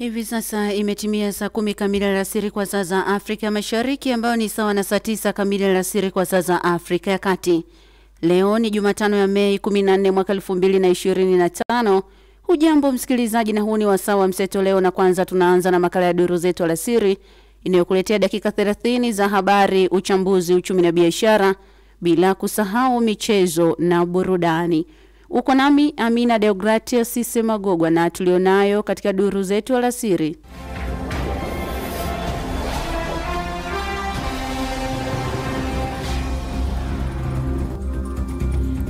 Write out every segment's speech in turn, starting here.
Hivi sasa imetimia saa 10 kamili alasiri kwa saa za Afrika Mashariki, ambayo ni sawa na saa 9 kamili alasiri kwa saa za Afrika ya Kati. Leo ni Jumatano ya Mei 14 mwaka 2025. Hujambo msikilizaji, na huu ni wasaa wa Mseto leo, na kwanza tunaanza na makala ya duru zetu alasiri inayokuletea dakika 30 za habari, uchambuzi, uchumi na biashara, bila kusahau michezo na burudani. Uko nami Amina Deogratias Sise Magogwa, na tulionayo katika duru zetu alasiri.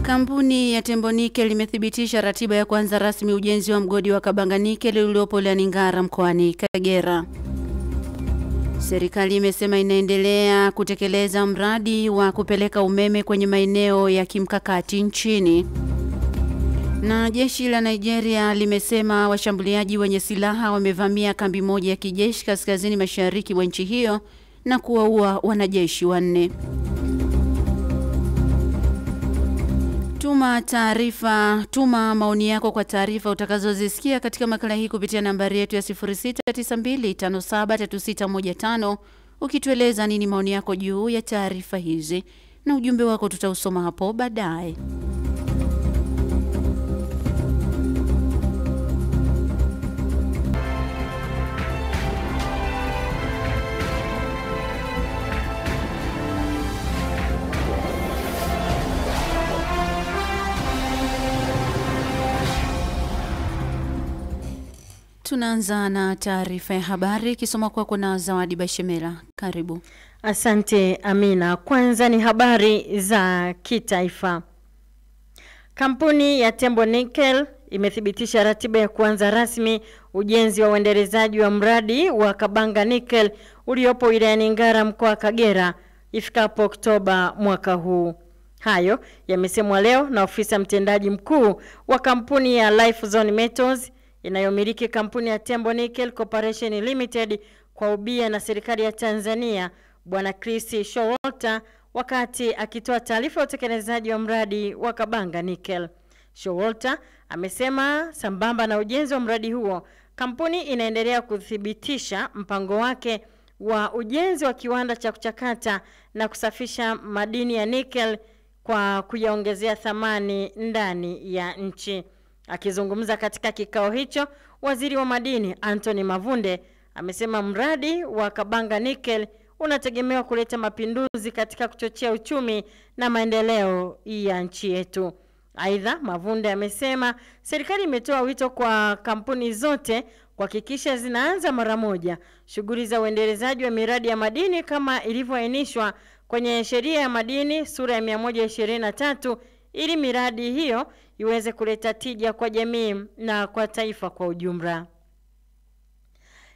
Kampuni ya Tembo Nickel limethibitisha ratiba ya kuanza rasmi ujenzi wa mgodi wa Kabanga Nickel uliopo wilayani Ngara mkoani Kagera. Serikali imesema inaendelea kutekeleza mradi wa kupeleka umeme kwenye maeneo ya kimkakati nchini. Na jeshi la Nigeria limesema washambuliaji wenye silaha wamevamia kambi moja ya kijeshi kaskazini mashariki mwa nchi hiyo na kuwaua wanajeshi 4. Tuma maoni yako kwa taarifa utakazozisikia katika makala hii kupitia nambari yetu ya 0692573615, ukitueleza nini maoni yako juu ya taarifa hizi, na ujumbe wako tutausoma hapo baadaye. Tunaanza na taarifa ya habari kisoma kwako na Zawadi Bashemela. Karibu. Asante Amina. Kwanza ni habari za kitaifa. Kampuni ya Tembo Nickel imethibitisha ratiba ya kuanza rasmi ujenzi wa uendelezaji wa mradi wa Kabanga Nickel uliopo wilayani Ngara mkoa wa Kagera ifikapo Oktoba mwaka huu. Hayo yamesemwa leo na ofisa mtendaji mkuu wa kampuni ya Life Zone Metals inayomiliki kampuni ya Tembo Nickel Corporation Limited kwa ubia na serikali ya Tanzania, Bwana Chris Showalter, wakati akitoa taarifa ya utekelezaji wa mradi wa Kabanga Nickel. Showalter amesema sambamba na ujenzi wa mradi huo, kampuni inaendelea kuthibitisha mpango wake wa ujenzi wa kiwanda cha kuchakata na kusafisha madini ya nickel kwa kuyaongezea thamani ndani ya nchi. Akizungumza katika kikao hicho, Waziri wa Madini Anthony Mavunde amesema mradi wa Kabanga Nickel unategemewa kuleta mapinduzi katika kuchochea uchumi na maendeleo ya nchi yetu. Aidha, Mavunde amesema serikali imetoa wito kwa kampuni zote kuhakikisha zinaanza mara moja shughuli za uendelezaji wa miradi ya madini kama ilivyoainishwa kwenye sheria ya madini sura ya 123 ili miradi hiyo iweze kuleta tija kwa jamii na kwa taifa kwa ujumla.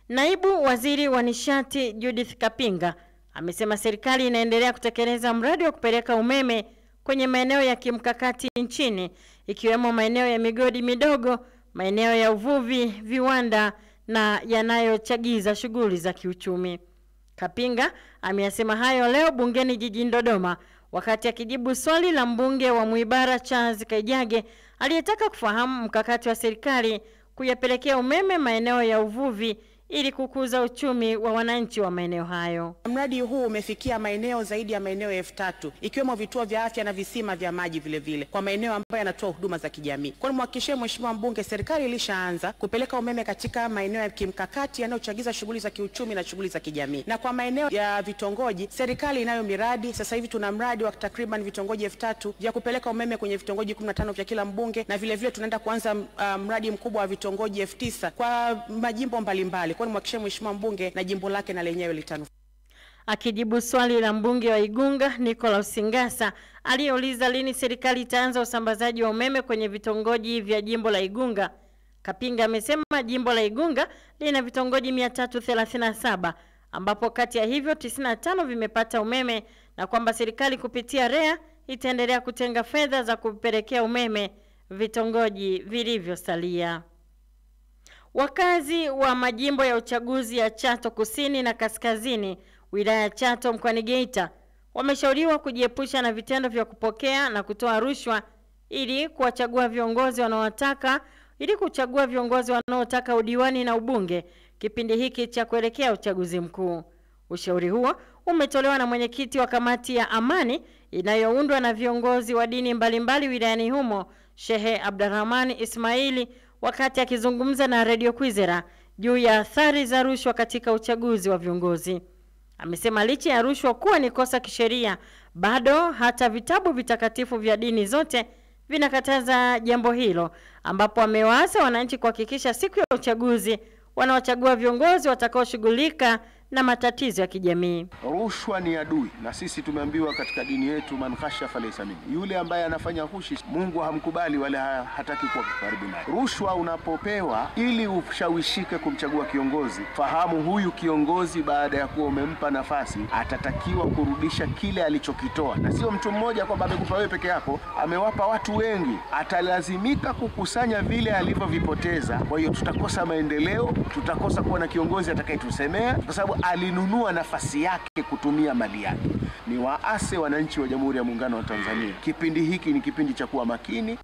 Naibu Waziri wa Nishati Judith Kapinga amesema serikali inaendelea kutekeleza mradi wa kupeleka umeme kwenye maeneo ya kimkakati nchini, ikiwemo maeneo ya migodi midogo, maeneo ya uvuvi, viwanda na yanayochagiza shughuli za kiuchumi. Kapinga ameyasema hayo leo bungeni jijini Dodoma wakati akijibu swali la mbunge wa Muibara Charles Kaijage aliyetaka kufahamu mkakati wa serikali kuyapelekea umeme maeneo ya uvuvi ili kukuza uchumi wa wananchi wa maeneo hayo. Mradi huu umefikia maeneo zaidi ya maeneo 3000 ikiwemo vituo vya afya na visima vya maji vile vile kwa maeneo ambayo yanatoa huduma za kijamii. Kwa nimhakikishie Mheshimiwa mbunge, serikali ilishaanza kupeleka umeme katika maeneo ya kimkakati yanayochagiza shughuli za kiuchumi na shughuli za kijamii. Na kwa maeneo ya vitongoji, serikali inayo miradi. Sasa hivi tuna mradi wa takriban vitongoji 3000 vya kupeleka umeme kwenye vitongoji 15 vya kila mbunge, na vile vile tunaenda kuanza mradi mkubwa wa vitongoji 9000 kwa majimbo mbalimbali. Kwa nimhakikishie Mheshimiwa mbunge na jimbo lake na lenyewe litanufaika. Akijibu swali la mbunge wa Igunga Nicholas Singasa aliyeuliza lini serikali itaanza usambazaji wa umeme kwenye vitongoji vya jimbo la Igunga, Kapinga amesema jimbo la Igunga lina vitongoji 337 ambapo kati ya hivyo 95 vimepata umeme, na kwamba serikali kupitia REA itaendelea kutenga fedha za kupelekea umeme vitongoji vilivyosalia. Wakazi wa majimbo ya uchaguzi ya Chato Kusini na Kaskazini, wilaya ya Chato mkoani Geita, wameshauriwa kujiepusha na vitendo vya kupokea na kutoa rushwa ili kuchagua viongozi wanaotaka udiwani na ubunge kipindi hiki cha kuelekea uchaguzi mkuu. Ushauri huo umetolewa na mwenyekiti wa kamati ya amani inayoundwa na viongozi wa dini mbalimbali wilayani humo, Shehe Abdurrahman Ismaili, wakati akizungumza na Radio Kwizera juu ya athari za rushwa katika uchaguzi wa viongozi. Amesema licha ya rushwa kuwa ni kosa kisheria, bado hata vitabu vitakatifu vya dini zote vinakataza jambo hilo, ambapo amewaasa wananchi kuhakikisha siku ya uchaguzi wanaochagua viongozi watakaoshughulika na matatizo ya kijamii. Rushwa ni adui, na sisi tumeambiwa katika dini yetu, man khasha falaysa minni, yule ambaye anafanya hushi Mungu hamkubali wala hataki kuwa karibu naye. Rushwa unapopewa ili ushawishike kumchagua kiongozi, fahamu huyu kiongozi baada ya kuwa umempa nafasi atatakiwa kurudisha kile alichokitoa, na sio mtu mmoja kwamba amekupa wewe peke yako, amewapa watu wengi, atalazimika kukusanya vile alivyovipoteza. Kwa hiyo tutakosa maendeleo, tutakosa kuwa na kiongozi atakayetusemea, kwa sababu alinunua nafasi yake kutumia mali yake. Ni waase wananchi wa Jamhuri ya Muungano wa Tanzania, kipindi hiki ni kipindi cha kuwa makini.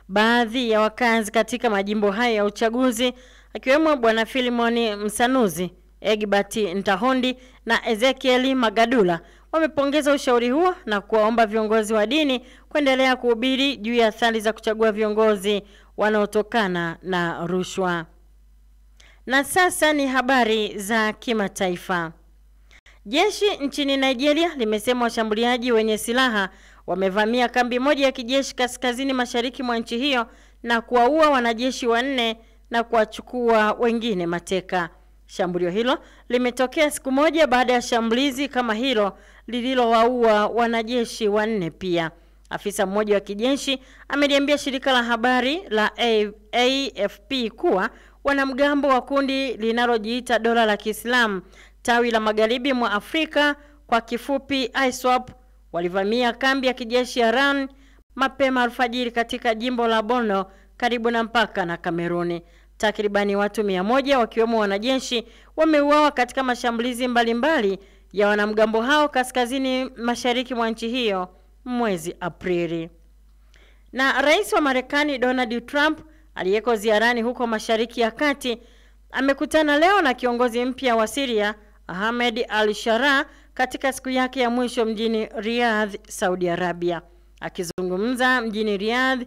Baadhi ya wakazi katika majimbo haya ya uchaguzi, akiwemo Bwana Filimoni Msanuzi, Egbert Ntahondi na Ezekieli Magadula, wamepongeza ushauri huo na kuwaomba viongozi wa dini kuendelea kuhubiri juu ya athari za kuchagua viongozi wanaotokana na rushwa. Na sasa ni habari za kimataifa. Jeshi nchini Nigeria limesema washambuliaji wenye silaha wamevamia kambi moja ya kijeshi kaskazini mashariki mwa nchi hiyo na kuwaua wanajeshi 4 na kuwachukua wengine mateka. Shambulio hilo limetokea siku moja baada ya shambulizi kama hilo lililowaua wanajeshi 4 pia. Afisa mmoja wa kijeshi ameliambia shirika la habari la AFP kuwa wanamgambo wa kundi linalojiita Dola la Kiislamu tawi la magharibi mwa Afrika, kwa kifupi ISWAP, walivamia kambi ya kijeshi ya Ran mapema alfajiri katika jimbo la Borno karibu na mpaka na Kameruni. Takribani watu 100 wakiwemo wanajeshi wameuawa katika mashambulizi mbalimbali ya wanamgambo hao kaskazini mashariki mwa nchi hiyo mwezi Aprili. Na rais wa Marekani Donald Trump aliyeko ziarani huko Mashariki ya Kati amekutana leo na kiongozi mpya wa Syria Ahmed al-Sharaa katika siku yake ya mwisho mjini Riyadh, Saudi Arabia. Akizungumza mjini Riyadh,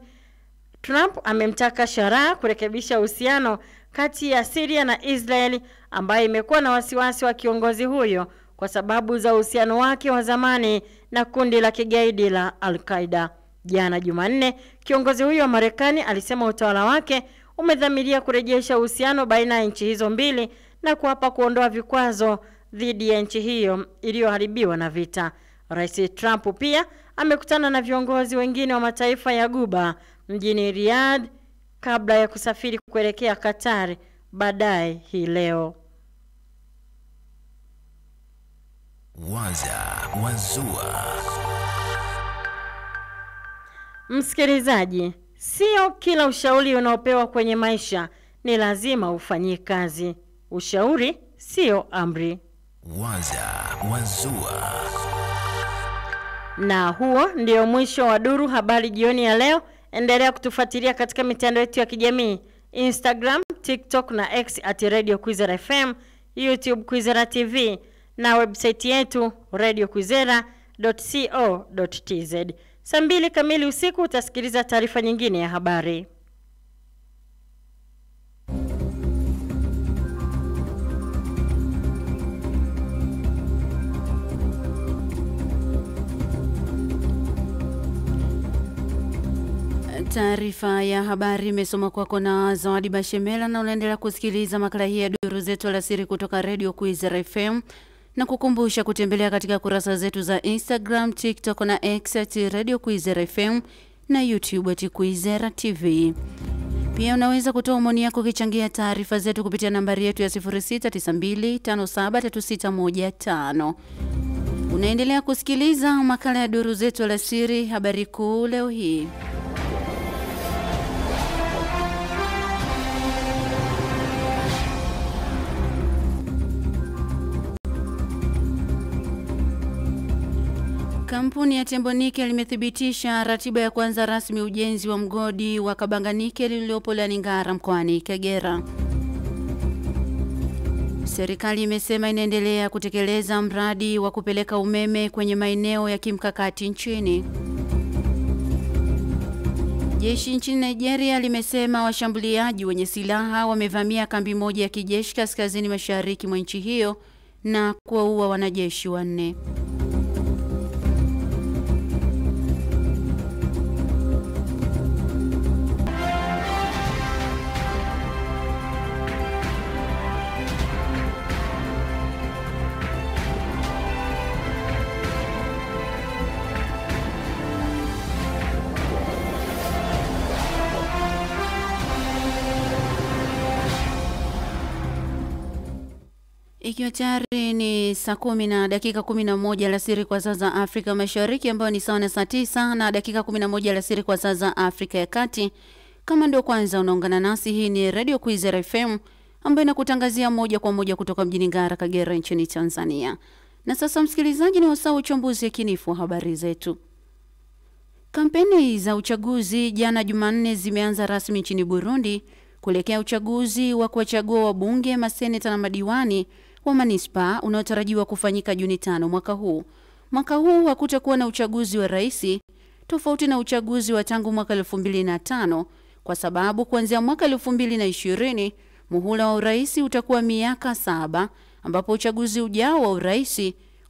Trump amemtaka Sharaa kurekebisha uhusiano kati ya Syria na Israeli, ambaye imekuwa na wasiwasi wa kiongozi huyo kwa sababu za uhusiano wake wa zamani na kundi la kigaidi la Al-Qaeda. Jana Jumanne, kiongozi huyo wa Marekani alisema utawala wake umedhamiria kurejesha uhusiano baina ya nchi hizo mbili na kuapa kuondoa vikwazo dhidi ya nchi hiyo iliyoharibiwa na vita. Rais Trump pia amekutana na viongozi wengine wa mataifa ya Ghuba mjini Riyadh kabla ya kusafiri kuelekea Qatar baadaye hii leo. Waza Wazua. Msikilizaji, sio kila ushauri unaopewa kwenye maisha ni lazima ufanyie kazi. Ushauri sio amri. Waza Wazua. Na huo ndio mwisho wa Duru Habari jioni ya leo. Endelea kutufuatilia katika mitandao yetu ya kijamii, Instagram, TikTok na X @Radio Kwizera FM, YouTube Kwizera TV na website yetu radiokwizera.co.tz. Saa 2 kamili usiku utasikiliza taarifa nyingine ya habari. Taarifa ya habari imesoma kwako na Zawadi Bashemela, na unaendelea kusikiliza makala hii ya Duru Zetu Alasiri kutoka Radio Kwizera FM, na kukumbusha kutembelea katika kurasa zetu za Instagram, TikTok na X @Radio Kwizera FM na YouTube @Kwizera TV. Pia unaweza kutoa maoni yako ukichangia taarifa zetu kupitia nambari yetu ya 0692573615. Unaendelea kusikiliza makala ya Duru Zetu Alasiri, habari kuu leo hii. Kampuni ya Tembo Nickel limethibitisha ratiba ya kuanza rasmi ujenzi wa mgodi wa Kabanga Nickel uliopo Ngara mkoani Kagera. Serikali imesema inaendelea kutekeleza mradi wa kupeleka umeme kwenye maeneo ya kimkakati nchini. Jeshi nchini Nigeria limesema washambuliaji wenye silaha wamevamia kambi moja ya kijeshi kaskazini mashariki mwa nchi hiyo na kuwaua wanajeshi 4. Ikiwa tayari ni saa 10 na dakika 11 alasiri kwa saa za Afrika Mashariki, ambayo ni sawa na saa 9 na dakika 11 alasiri kwa saa za Afrika ya Kati. Kama ndio kwanza unaungana nasi, hii ni Radio Kwizera FM ambayo inakutangazia moja kwa moja kutoka mjini Ngara, Kagera nchini Tanzania. Na sasa msikilizaji, ni wasaa uchambuzi yakinifu wa habari zetu. Kampeni za uchaguzi jana Jumanne zimeanza rasmi nchini Burundi kuelekea uchaguzi wa kuwachagua wabunge, maseneta na madiwani wa manispa unaotarajiwa kufanyika Juni 5 mwaka huu. Mwaka huu hakutakuwa na uchaguzi wa rais, tofauti na uchaguzi wa tangu mwaka 2005, kwa sababu kuanzia mwaka 2020 muhula wa urais utakuwa miaka 7, ambapo uchaguzi ujao wa urais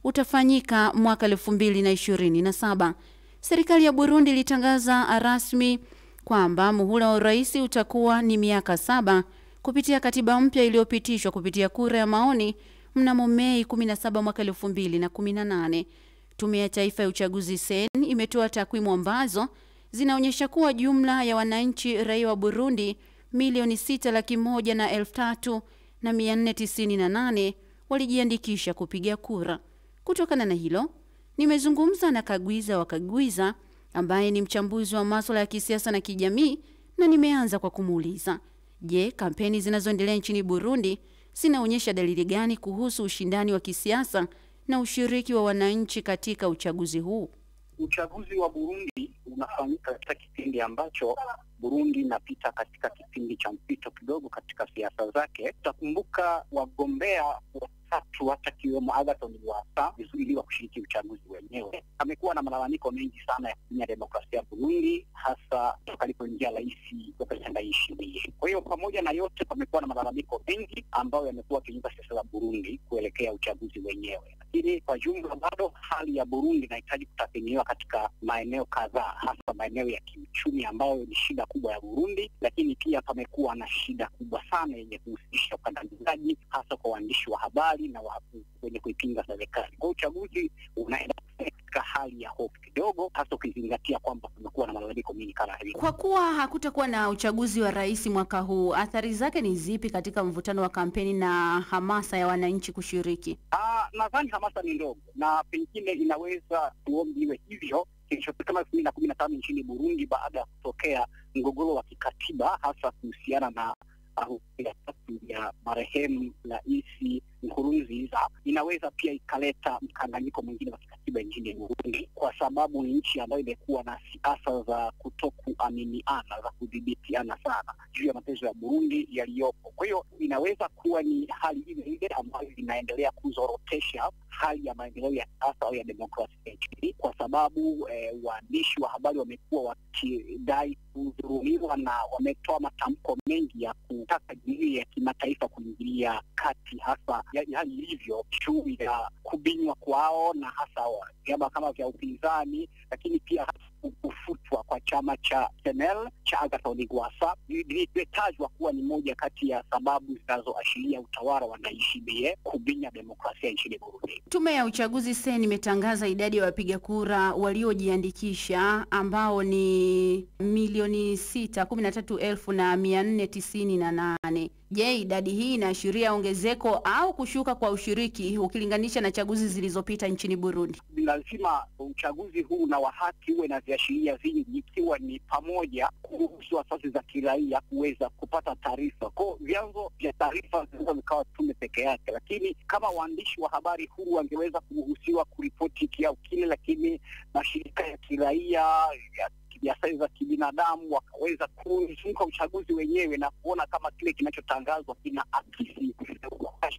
utafanyika mwaka 2027. Serikali ya Burundi ilitangaza rasmi kwamba muhula wa urais utakuwa ni miaka 7 kupitia katiba mpya iliyopitishwa kupitia kura ya maoni mnamo Mei 17 mwaka 2018. Tume ya Taifa ya Uchaguzi CEN imetoa takwimu ambazo zinaonyesha kuwa jumla ya wananchi raia wa Burundi milioni 6,103,498 walijiandikisha kupiga kura. Kutokana na hilo, nimezungumza na Kagwiza wa Kagwiza ambaye ni mchambuzi wa masuala ya kisiasa na kijamii, na nimeanza kwa kumuuliza, je, kampeni zinazoendelea nchini Burundi zinaonyesha dalili gani kuhusu ushindani wa kisiasa na ushiriki wa wananchi katika uchaguzi huu? Uchaguzi wa Burundi unafanyika katika kipindi ambacho Burundi inapita katika kipindi cha mpito kidogo katika siasa zake. Tutakumbuka wagombea watatu hata kiwemo Agathon Rwasa vizuiliwa kushiriki uchaguzi wenyewe. Amekuwa na malalamiko mengi sana ya kupinya demokrasia ya Burundi, hasa toka alipoingia rais Dr. Ndayishimiye. Kwa hiyo pamoja na yote, pamekuwa na malalamiko mengi ambayo yamekuwa kinyume siasa za Burundi kuelekea uchaguzi wenyewe. Lakini kwa jumla bado hali ya Burundi inahitaji kutathminiwa katika maeneo kadhaa, hasa maeneo ya kiuchumi ambayo ni shida kubwa ya Burundi, lakini pia pamekuwa na shida kubwa sana yenye kuhusisha ukandamizaji hasa kwa waandishi wa habari na wenye kuipinga serikali. Kwa uchaguzi unaenda katika hali ya hofu kidogo, hasa ukizingatia kwamba kumekuwa na malalamiko mengi kama hivi. Kwa kuwa hakutakuwa na uchaguzi wa rais mwaka huu, athari zake ni zipi katika mvutano wa kampeni na hamasa ya wananchi kushiriki? Nadhani hamasa ni ndogo na pengine inaweza tuombiwe hivyo kilichotokea 2015 nchini Burundi baada ya kutokea mgogoro wa kikatiba, hasa kuhusiana na ya marehemu Rais Nkurunziza. Inaweza pia ikaleta mkanganyiko mwingine wa kikatiba nchini Burundi, kwa sababu ni nchi ambayo imekuwa na siasa za kutokuaminiana, za kudhibitiana sana juu ya mateso ya Burundi yaliyopo. Kwa hiyo inaweza kuwa ni hali ile ambayo inaendelea kuzorotesha hali ya maendeleo ya siasa au ya demokrasia nchini, kwa sababu waandishi wa habari wamekuwa wakidai kudhulumiwa na wametoa matamko mengi ya kutaka jumuiya ya kimataifa kuingilia kati, hasa hali ilivyo juu ya kubinywa kwao na hasa vyama kama vya upinzani, lakini pia kufutwa kwa chama cha CNL cha Agathon Rwasa ilitajwa kuwa ni moja kati ya sababu zinazoashiria utawala wa Ndayishimiye kubinya demokrasia nchini Burundi. Tume ya uchaguzi CEN imetangaza idadi ya wapiga kura waliojiandikisha ambao ni milioni 613,498. Je, idadi hii inaashiria ongezeko au kushuka kwa ushiriki ukilinganisha na chaguzi zilizopita nchini Burundi? Lazima uchaguzi huu na wa haki uwe na viashiria vingi, ikiwa ni pamoja kuruhusu asasi za kiraia kuweza kupata taarifa. Kwa vyanzo vya taarifa zinaweza vikawa tume peke yake, lakini kama waandishi wa habari huru wangeweza kuruhusiwa kuripoti kiao kile, lakini mashirika ya kiraia ya asasi za kibinadamu wakaweza kuzunguka uchaguzi wenyewe na kuona kama kile kinachotangazwa kina akisi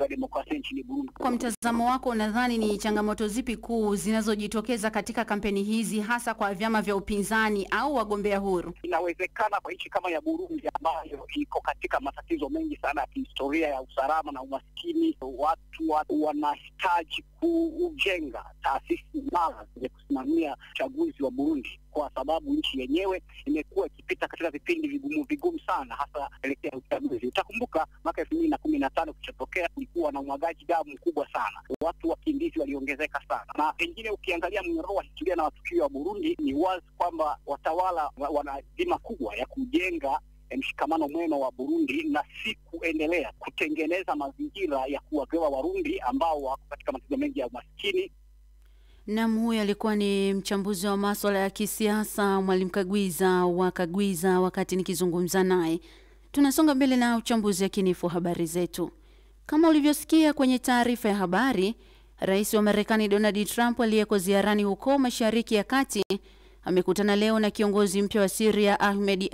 wa demokrasia nchini Burundi. Kwa mtazamo wako, unadhani ni changamoto zipi kuu zinazojitokeza katika kampeni hizi, hasa kwa vyama vya upinzani au wagombea huru? Inawezekana kwa nchi kama ya Burundi ambayo iko katika matatizo mengi sana ya kihistoria ya usalama na umaskini, watu wanahitaji kujenga taasisi imara za kusimamia uchaguzi wa Burundi, kwa sababu nchi yenyewe imekuwa ikipita katika vipindi vigumu sana, hasa elekea uchaguzi. Utakumbuka mwaka 2015 kilichotokea, kulikuwa na umwagaji damu mkubwa sana, watu wakimbizi waliongezeka sana, na pengine ukiangalia mnyororo wa historia na matukio ya Burundi, ni wazi kwamba watawala wana dhima kubwa ya kujenga mshikamano mwema wa Burundi na si kuendelea kutengeneza mazingira ya kuwagawa Warundi ambao wako katika matatizo mengi ya umaskini. Naam, huyu alikuwa ni mchambuzi wa masuala ya kisiasa Mwalimu Kagwiza wa Kagwiza wakati nikizungumza naye. Tunasonga mbele na uchambuzi yakinifu habari zetu. Kama ulivyosikia kwenye taarifa ya habari, Rais wa Marekani Donald Trump aliyeko ziarani huko Mashariki ya Kati amekutana leo na kiongozi mpya wa Syria Ahmed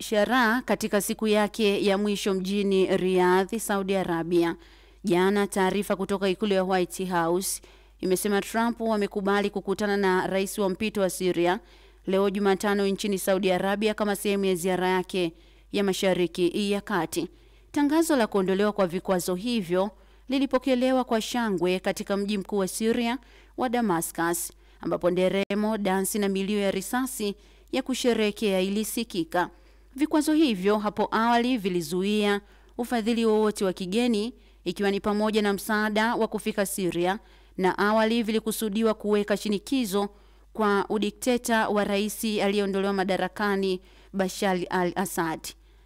al-Sharaa katika siku yake ya mwisho mjini Riyadh, Saudi Arabia. Jana taarifa kutoka ikulu ya White House imesema Trump amekubali kukutana na rais wa mpito wa Syria leo Jumatano nchini Saudi Arabia kama sehemu ya ziara yake ya Mashariki ya Kati. Tangazo la kuondolewa kwa vikwazo hivyo lilipokelewa kwa shangwe katika mji mkuu wa Syria wa Damascus, ambapo nderemo, dansi na milio ya risasi ya kusherehekea ilisikika. Vikwazo hivyo hapo awali vilizuia ufadhili wowote wa kigeni, ikiwa ni pamoja na msaada wa kufika Syria, na awali vilikusudiwa kuweka shinikizo kwa udikteta wa rais aliyeondolewa madarakani Bashar al-Assad.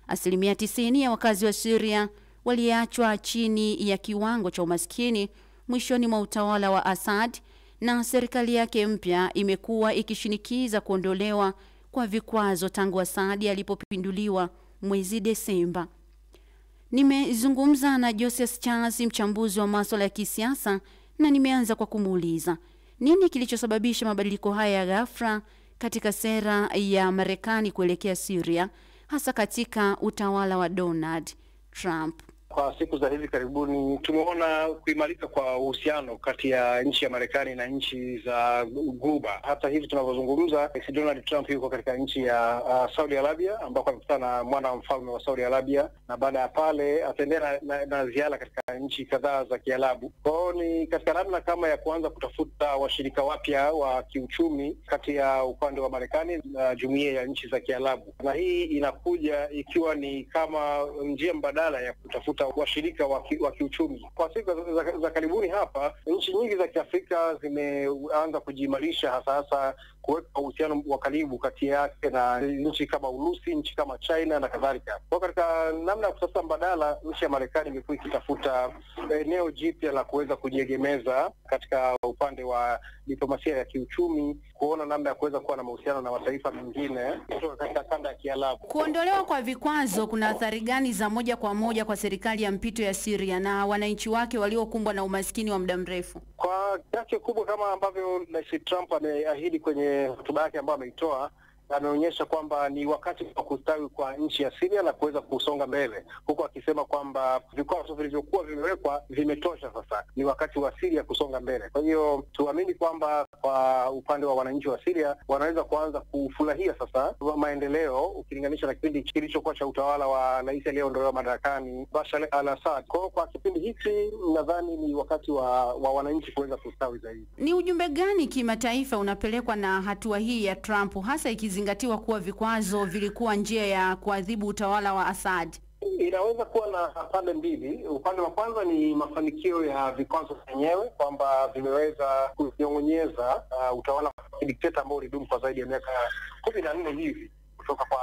90% ya wakazi wa Syria waliachwa chini ya kiwango cha umaskini mwishoni mwa utawala wa Assad, na serikali yake mpya imekuwa ikishinikiza kuondolewa kwa vikwazo tangu Assad alipopinduliwa mwezi Desemba. Nimezungumza na Joseph Charles, mchambuzi wa masuala ya kisiasa, na nimeanza kwa kumuuliza nini kilichosababisha mabadiliko haya ya ghafla katika sera ya Marekani kuelekea Syria, hasa katika utawala wa Donald Trump. Kwa siku za hivi karibuni tumeona kuimarika kwa uhusiano kati ya nchi ya Marekani na nchi za Ghuba. Hata hivi tunavyozungumza, Donald Trump yuko katika nchi ya Saudi Arabia, ambako amekutana na mwana wa mfalme wa Saudi Arabia, na baada ya pale ataendelea na ziara katika nchi kadhaa za Kiarabu. Kwa hiyo ni katika namna kama ya kuanza kutafuta washirika wapya wa kiuchumi kati ya upande wa Marekani na jumuiya ya nchi za Kiarabu, na hii inakuja ikiwa ni kama njia mbadala ya kutafuta washirika wa kiuchumi. Kwa siku za karibuni hapa, nchi nyingi za Kiafrika zimeanza kujiimarisha, hasa kuweka uhusiano wa karibu kati yake na nchi kama Urusi, nchi kama China na kadhalika. Kwa katika namna ya kutafuta mbadala, nchi ya Marekani imekuwa ikitafuta eneo jipya la kuweza kujiegemeza katika upande wa diplomasia ya kiuchumi, kuona namna ya kuweza kuwa na mahusiano na mataifa mengine kutoka katika kanda ya Kiarabu. Kuondolewa kwa vikwazo kuna athari gani za moja kwa moja kwa serikali ya mpito ya Syria na wananchi wake waliokumbwa na umaskini wa muda mrefu? Kwa kiasi kubwa, kama ambavyo Rais Trump ameahidi kwenye hotuba yake ambayo ameitoa, ameonyesha kwamba ni wakati wa kustawi kwa nchi ya Syria na kuweza kusonga mbele, huku akisema kwamba vikwazo vilivyokuwa vimewekwa vimetosha, sasa ni wakati wa Syria kusonga mbele. Kwa hiyo tuamini kwamba kwa upande wa wananchi wa Syria wanaweza kuanza kufurahia sasa maendeleo ukilinganisha na kipindi kilichokuwa cha utawala wa rais aliyeondolewa madarakani Bashar al-Assad. Kwa kipindi hiki nadhani ni wakati wa wananchi kuweza kustawi zaidi. Ni ujumbe gani kimataifa unapelekwa na hatua hii ya Trump, hasa ikizingatiwa kuwa vikwazo vilikuwa njia ya kuadhibu utawala wa Assad? Inaweza kuwa na pande mbili. Upande wa kwanza ni mafanikio ya vikwazo vyenyewe, kwamba vimeweza kunyong'onyeza utawala wa dikteta ambao ulidumu kwa zaidi ya miaka 14 hivi kutoka kwa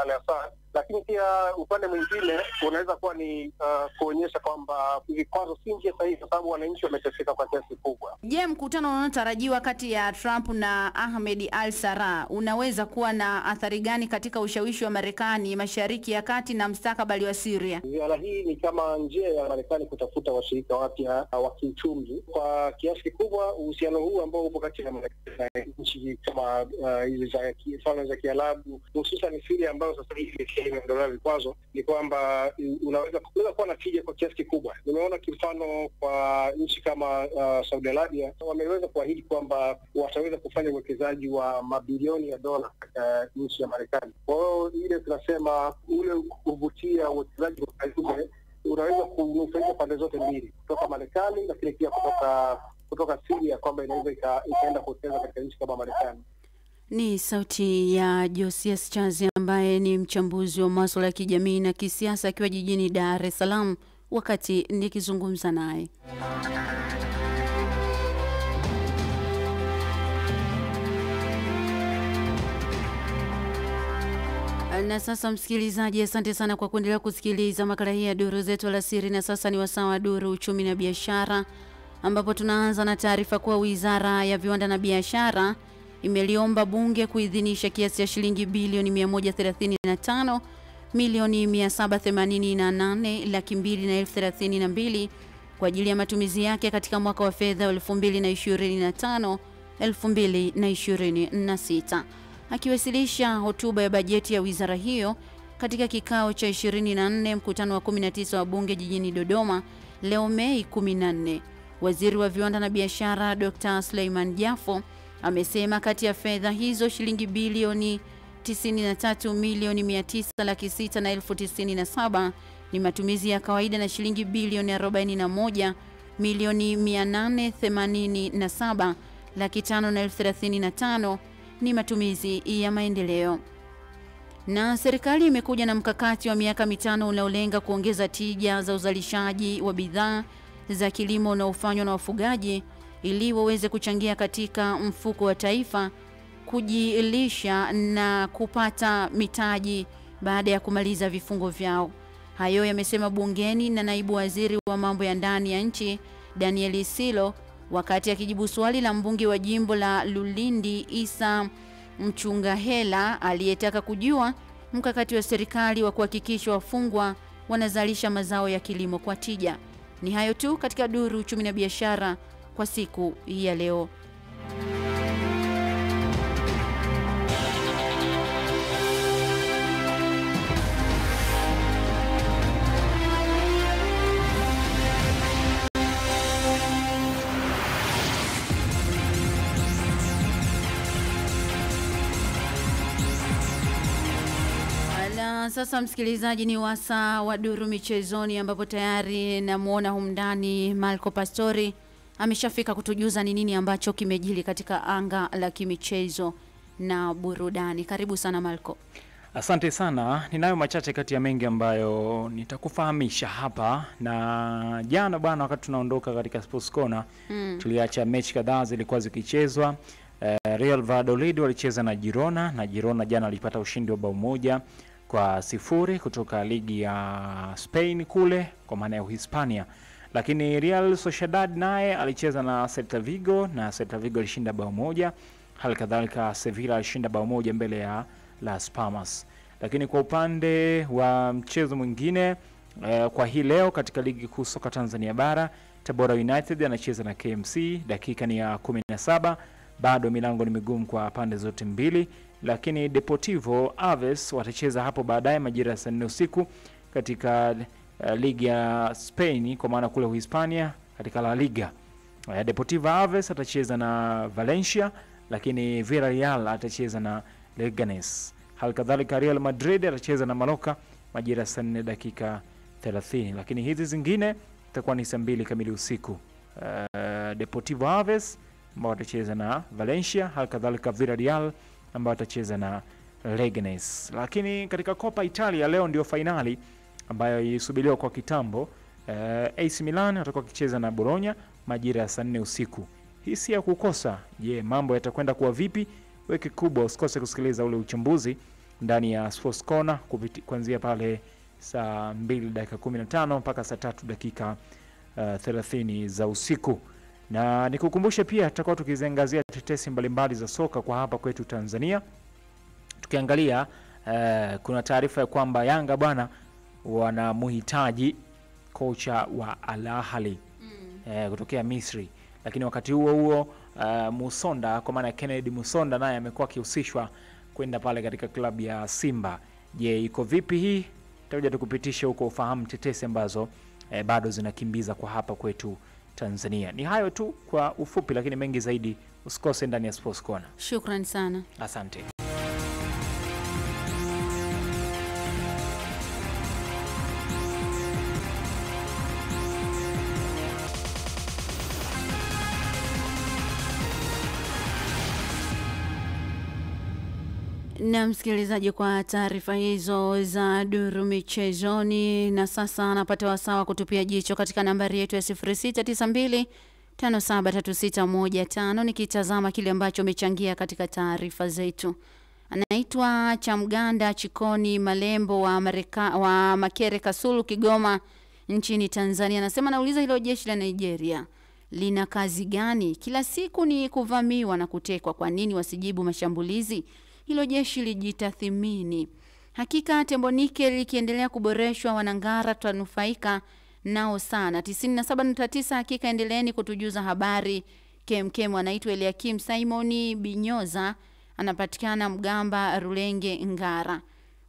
al-Assad. Lakini pia upande mwingine unaweza kuwa ni kuonyesha kwamba vikwazo si njia sahihi, kwa sababu wananchi wameteseka kwa kiasi kubwa. Je, mkutano unaotarajiwa kati ya Trump na Ahmed al-Sharaa unaweza kuwa na athari gani katika ushawishi wa Marekani Mashariki ya Kati na mustakabali wa Syria? Ziara hii ni kama njia ya Marekani kutafuta washirika wapya wa kiuchumi. Kwa kiasi kikubwa uhusiano huu ambao upo kati ya Marekani na nchi kama hizi za Falme za Kiarabu, hususan Syria ambayo sasa hivi imeondolewa vikwazo, ni kwamba unaweza kuwa na tija kwa kiasi kikubwa. Nimeona kimfano kwa nchi kama Saudi Arabia wameweza kuahidi kwamba wataweza kufanya uwekezaji wa mabilioni ya dola katika nchi ya Marekani. Kwa hiyo ile tunasema ule kuvutia uwekezaji kwa karibu unaweza kunufaisha pande zote mbili, kutoka Marekani lakini pia kutoka Syria, kwamba inaweza ikaenda kuwekeza katika nchi kama Marekani. Ni sauti ya Josias Chazi ambaye ni mchambuzi wa masuala ya kijamii na kisiasa akiwa jijini Dar es Salaam wakati nikizungumza naye. Na sasa msikilizaji, asante sana kwa kuendelea kusikiliza makala hii ya Duru Zetu Alasiri, na sasa ni wasaa wa Duru Uchumi na Biashara, ambapo tunaanza na taarifa kuwa Wizara ya Viwanda na Biashara imeliomba bunge kuidhinisha kiasi cha shilingi bilioni 135 milioni 788,232 kwa ajili ya matumizi yake katika mwaka wa fedha 2025-2026. Akiwasilisha hotuba ya bajeti ya wizara hiyo katika kikao cha 24 mkutano wa 19 wa bunge jijini Dodoma leo Mei 14, Waziri wa Viwanda na Biashara Dr. Suleiman Jafo amesema kati ya fedha hizo shilingi bilioni 93 milioni 906,097 ni matumizi ya kawaida na shilingi bilioni 41 milioni 887,535,035 ni matumizi ya maendeleo. Na serikali imekuja na mkakati wa miaka 5 unaolenga kuongeza tija za uzalishaji wa bidhaa za kilimo unaofanywa na wafugaji ili waweze kuchangia katika mfuko wa taifa, kujilisha na kupata mitaji baada ya kumaliza vifungo vyao. Hayo yamesema bungeni na naibu waziri wa mambo ya ndani ya nchi Daniel Silo wakati akijibu swali la mbunge wa jimbo la Lulindi Isa Mchungahela aliyetaka kujua mkakati wa serikali wa kuhakikisha wafungwa wanazalisha mazao ya kilimo kwa tija. Ni hayo tu katika Duru Uchumi na Biashara kwa siku ya leo. Sasa msikilizaji, ni wasaa wa Duru Michezoni, ambapo tayari namuona humndani Marco Pastori ameshafika kutujuza ni nini ambacho kimejili katika anga la kimichezo na burudani. Karibu sana Marco. Asante sana. Ninayo machache kati ya mengi ambayo nitakufahamisha hapa. Na jana bwana, wakati tunaondoka katika Sports Corner, tuliacha mechi kadhaa zilikuwa zikichezwa. Real Valladolid walicheza na Girona, na Girona jana alipata ushindi wa bao 1-0 kutoka ligi ya Spain kule kwa maana ya Uhispania. Lakini Real Sociedad naye alicheza na Celta Vigo, na Celta Vigo alishinda bao 1. Halikadhalika Sevilla alishinda bao 1 mbele ya Las Palmas. Lakini kwa upande wa mchezo mwingine kwa hii leo katika ligi kuu soka Tanzania bara, Tabora United anacheza na KMC, dakika ni ya 17, bado milango ni migumu kwa pande zote mbili. Lakini Deportivo Aves watacheza hapo baadaye majira ya saa 4 usiku katika ligi ya Spain kwa maana kule Uhispania katika La Liga. Deportivo Aves atacheza na Valencia, lakini Villarreal atacheza na Leganes. Halikadhalika Real Madrid atacheza na Mallorca majira saa 4 dakika 30. Lakini hizi zingine itakuwa ni saa 2 kamili usiku. Deportivo Aves ambao atacheza na Valencia, halikadhalika Villarreal ambao atacheza na Leganes. Lakini katika Coppa Italia leo ndio finali ambayo ilisubiriwa kwa kitambo. AC Milan atakuwa akicheza na Bologna majira ya saa 4 usiku. Hii si ya kukosa. Je, mambo yatakwenda kuwa vipi? Weki kubwa, usikose kusikiliza ule uchambuzi ndani ya Sports Corner kuanzia pale saa 2 dakika 15 mpaka saa 3 dakika 30 za usiku. Na nikukumbushe pia tutakuwa tukiziangazia tetesi mbalimbali za soka kwa hapa kwetu Tanzania. Tukiangalia kuna taarifa ya kwamba Yanga bwana wanamhitaji kocha wa Al Ahly kutokea Misri. Lakini wakati huo Musonda, kwa maana Kennedy Musonda, naye amekuwa akihusishwa kwenda pale katika klabu ya Simba. Je, iko vipi hii? Tutakuja tukupitisha huko ufahamu tetesi ambazo bado zinakimbiza kwa hapa kwetu Tanzania. Ni hayo tu kwa ufupi, lakini mengi zaidi usikose ndani ya Sports Corner. Shukrani sana. Asante. Na msikilizaji, kwa taarifa hizo za duru michezoni, na sasa anapata wasawa kutupia jicho katika nambari yetu ya 0692573615 nikitazama kile ambacho umechangia katika taarifa zetu. Anaitwa Chamganda Chikoni Malembo wa Makere Kasulu, Kigoma nchini Tanzania. Anasema nauliza, hilo jeshi la Nigeria lina kazi gani? Kila siku ni kuvamiwa na kutekwa. Kwa nini wasijibu mashambulizi? Hilo jeshi lijitathimini. Hakika Tembonike likiendelea kuboreshwa, Wanangara tutanufaika nao sana. 97.9 hakika, endeleeni kutujuza habari KMKM. Anaitwa Eliakim Simoni Binyoza, anapatikana Mgamba Rulenge Ngara.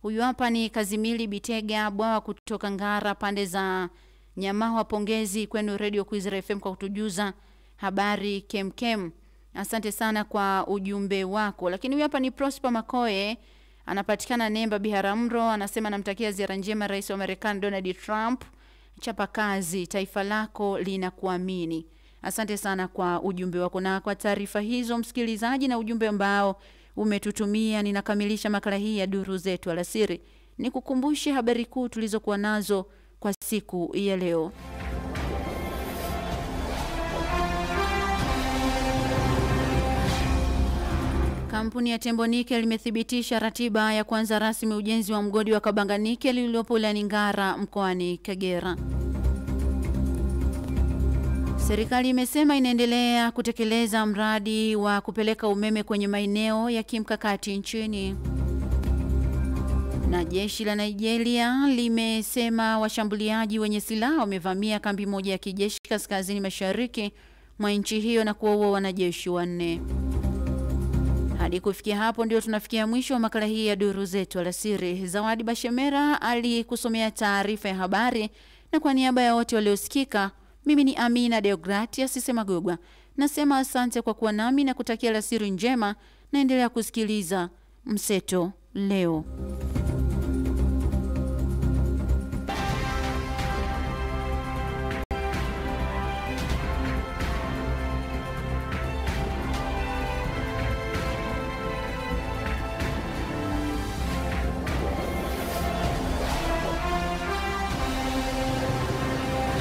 Huyu hapa ni Kazimili Bitega Bwawa kutoka Ngara pande za Nyamawa. Pongezi kwenu Radio Kwizera FM kwa kutujuza habari KMKM. Asante sana kwa ujumbe wako. Lakini huyu hapa ni Prosper Makoe, anapatikana Nemba Biharamulo, anasema namtakia ziara njema Rais wa Marekani Donald Trump. Chapa kazi, taifa lako linakuamini. Asante sana kwa ujumbe wako na kwa taarifa hizo msikilizaji, na ujumbe ambao umetutumia. Ninakamilisha makala hii ya duru zetu alasiri. Nikukumbushe habari kuu tulizokuwa nazo kwa siku ya leo. Kampuni ya Tembonike limethibitisha ratiba ya kuanza rasmi ujenzi wa mgodi wa Kabanganike lililopo wilayani Ngara mkoani Kagera. Serikali imesema inaendelea kutekeleza mradi wa kupeleka umeme kwenye maeneo ya kimkakati nchini. Na jeshi la Nigeria limesema washambuliaji wenye silaha wamevamia kambi moja ya kijeshi kaskazini mashariki mwa nchi hiyo na kuwaua wanajeshi 4. Hadi kufikia hapo ndio tunafikia mwisho wa makala hii ya duru zetu alasiri. Zawadi Bashemera alikusomea taarifa ya habari, na kwa niaba ya wote waliosikika, mimi ni Amina Deogratias Semagogwa. Nasema asante kwa kuwa nami na kutakia alasiri njema, naendelea kusikiliza Mseto Leo.